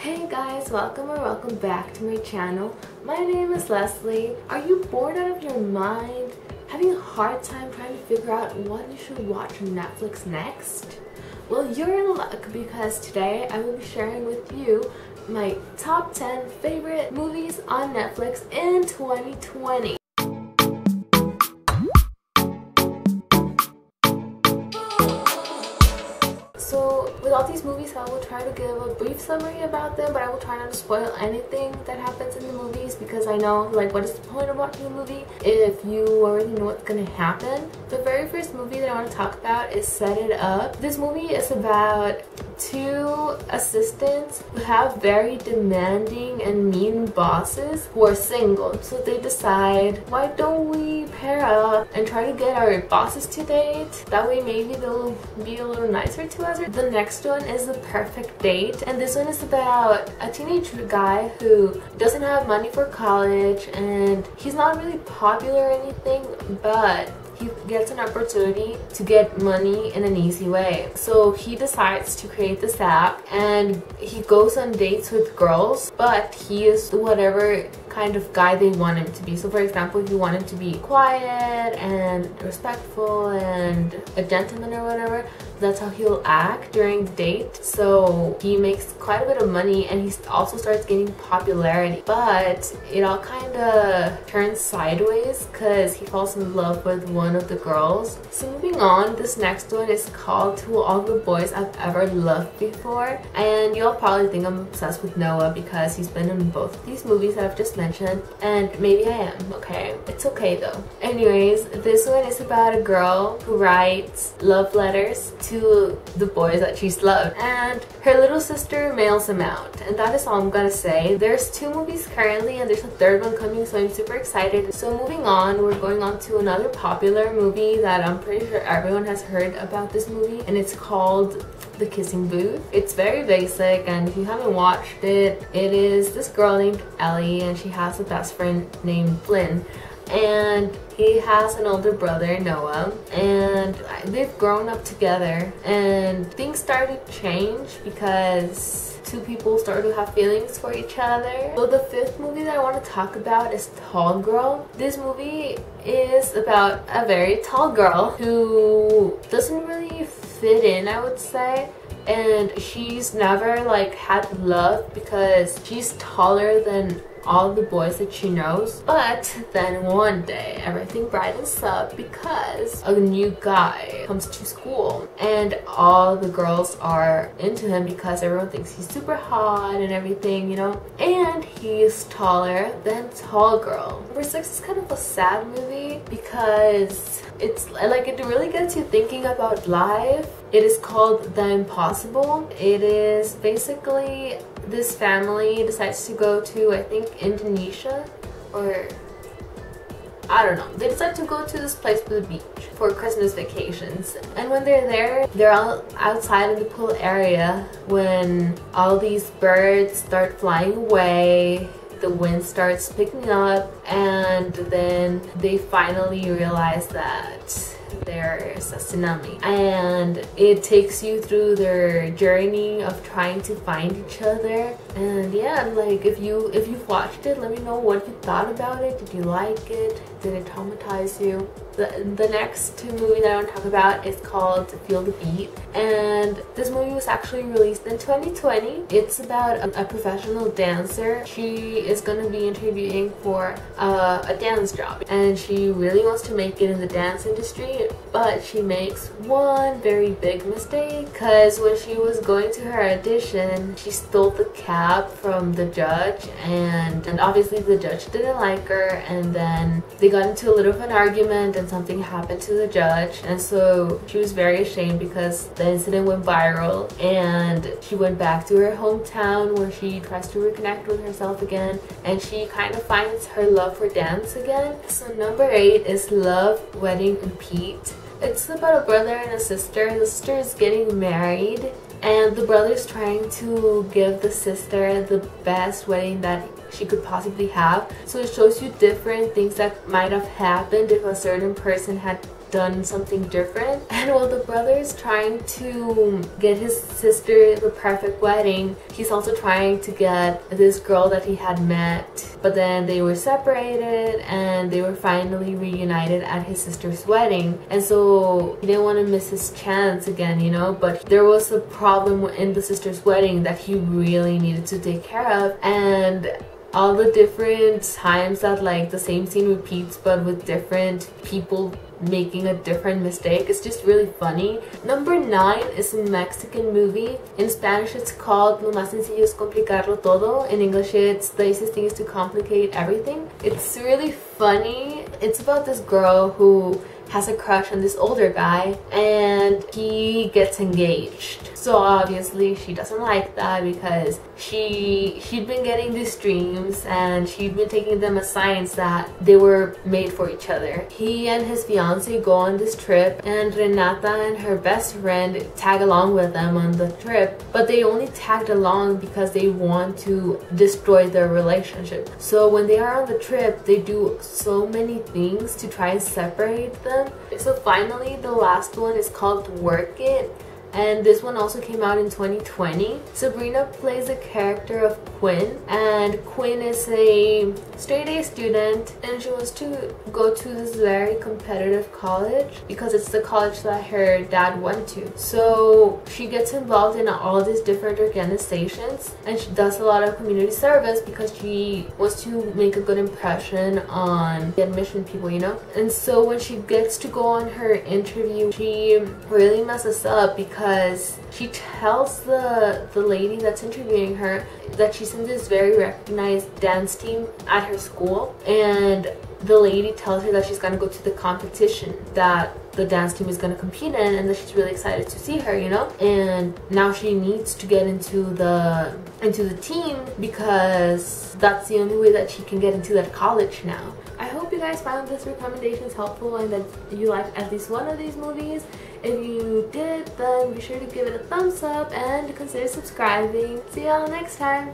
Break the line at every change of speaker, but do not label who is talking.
Hey guys, welcome or welcome back to my channel. My name is Leslie. Are you bored out of your mind? Having a hard time trying to figure out what you should watch on Netflix next? Well, you're in luck because today I will be sharing with you my top 10 favorite movies on Netflix in 2020. So with all these movies, I will try to give a brief summary about them, but I will try not to spoil anything that happens in the movies because I know, like, what is the point of watching a movie if you already know what's gonna happen? The very first movie that I want to talk about is Set It Up. This movie is about two assistants who have very demanding and mean bosses who are single. So they decide, why don't we pair up and try to get our bosses to date? That way maybe they'll be a little nicer to us. The next one is The Perfect Date, and this one is about a teenage guy who doesn't have money for college and he's not really popular or anything, but he gets an opportunity to get money in an easy way. So he decides to create this app and he goes on dates with girls, but he is whatever kind of guy they want him to be. So for example, if you want him to be quiet and respectful and a gentleman or whatever, that's how he'll act during the date. So he makes quite a bit of money and he also starts gaining popularity, but it all kind of turns sideways because he falls in love with one of the girls. So moving on, this next one is called To All the Boys I've Ever Loved Before, and you'll probably think I'm obsessed with Noah because he's been in both of these movies that I've just mentioned, and maybe I am, okay? It's okay though. Anyways, this one is about a girl who writes love letters to the boys that she's loved, and her little sister mails them out, and that is all I'm gonna say. There's two movies currently and there's a third one coming, so I'm super excited. So moving on, we're going on to another popular movie that I'm pretty sure everyone has heard about this movie, and it's called The Kissing Booth. It's very basic, and if you haven't watched it, it is this girl named Ellie and she has a best friend named Flynn, and he has an older brother, Noah, and they've grown up together, and things started to change because two people started to have feelings for each other. So the fifth movie that I want to talk about is Tall Girl. This movie is about a very tall girl who doesn't really fit in, I would say, and she's never like had love because she's taller than all the boys that she knows. But then one day everything brightens up because a new guy comes to school and all the girls are into him because everyone thinks he's super hot and everything, you know, and he's taller than Tall Girl. Number 6 is kind of a sad movie because it's like, it really gets you thinking about life. It is called The Impossible. It is basically this family decides to go to, I think, Indonesia, or I don't know. They decide to go to this place for the beach for Christmas vacations. And when they're there, they're all outside in the pool area when all these birds start flying away, the wind starts picking up, and then they finally realize that there's a tsunami, and it takes you through their journey of trying to find each other. And yeah, like, if you've watched it, let me know what you thought about it. Did you like it? Did it traumatize you? The next movie that I want to talk about is called Feel the Beat, and this movie was actually released in 2020. It's about a professional dancer. She is going to be interviewing for a dance job, and she really wants to make it in the dance industry, but she makes one very big mistake because when she was going to her audition, she stole the cab from the judge, and obviously the judge didn't like her, and then they got into a little of an argument and something happened to the judge, and so she was very ashamed because the incident went viral, and she went back to her hometown where she tries to reconnect with herself again, and she kind of finds her love for dance again. So number 8 is Love, Wedding, Repeat. It's about a brother and a sister. The sister is getting married and the brother is trying to give the sister the best wedding that she could possibly have. So it shows you different things that might have happened if a certain person had done something different. And while the brother is trying to get his sister the perfect wedding, he's also trying to get this girl that he had met, but then they were separated and they were finally reunited at his sister's wedding. And so he didn't want to miss his chance again, you know, but there was a problem in the sister's wedding that he really needed to take care of. And all the different times that like the same scene repeats but with different people making a different mistake, it's just really funny. Number 9 is a Mexican movie. In Spanish it's called Lo más sencillo es complicarlo todo. In English it's The easiest thing is to complicate everything. It's really funny. It's about this girl who has a crush on this older guy and he gets engaged. So obviously she doesn't like that because she'd been getting these dreams and she'd been taking them as signs that they were made for each other. He and his fiance go on this trip and Renata and her best friend tag along with them on the trip, but they only tagged along because they want to destroy their relationship. So when they are on the trip, they do so many things to try and separate them. So finally the last one is called Work It, and this one also came out in 2020. Sabrina plays the character of Quinn, and Quinn is a straight-A student and she wants to go to this very competitive college because it's the college that her dad went to. So she gets involved in all these different organizations and she does a lot of community service because she wants to make a good impression on the admission people, you know. And so when she gets to go on her interview, she really messes up because she tells the lady that's interviewing her that she's in this very recognized dance team at her school, and the lady tells her that she's gonna go to the competition that the dance team is gonna compete in and that she's really excited to see her, you know. And now she needs to get into the team because that's the only way that she can get into that college now. I hope you guys found this recommendations helpful and that you liked at least one of these movies. If you did, then be sure to give it a thumbs up and consider subscribing. See y'all next time!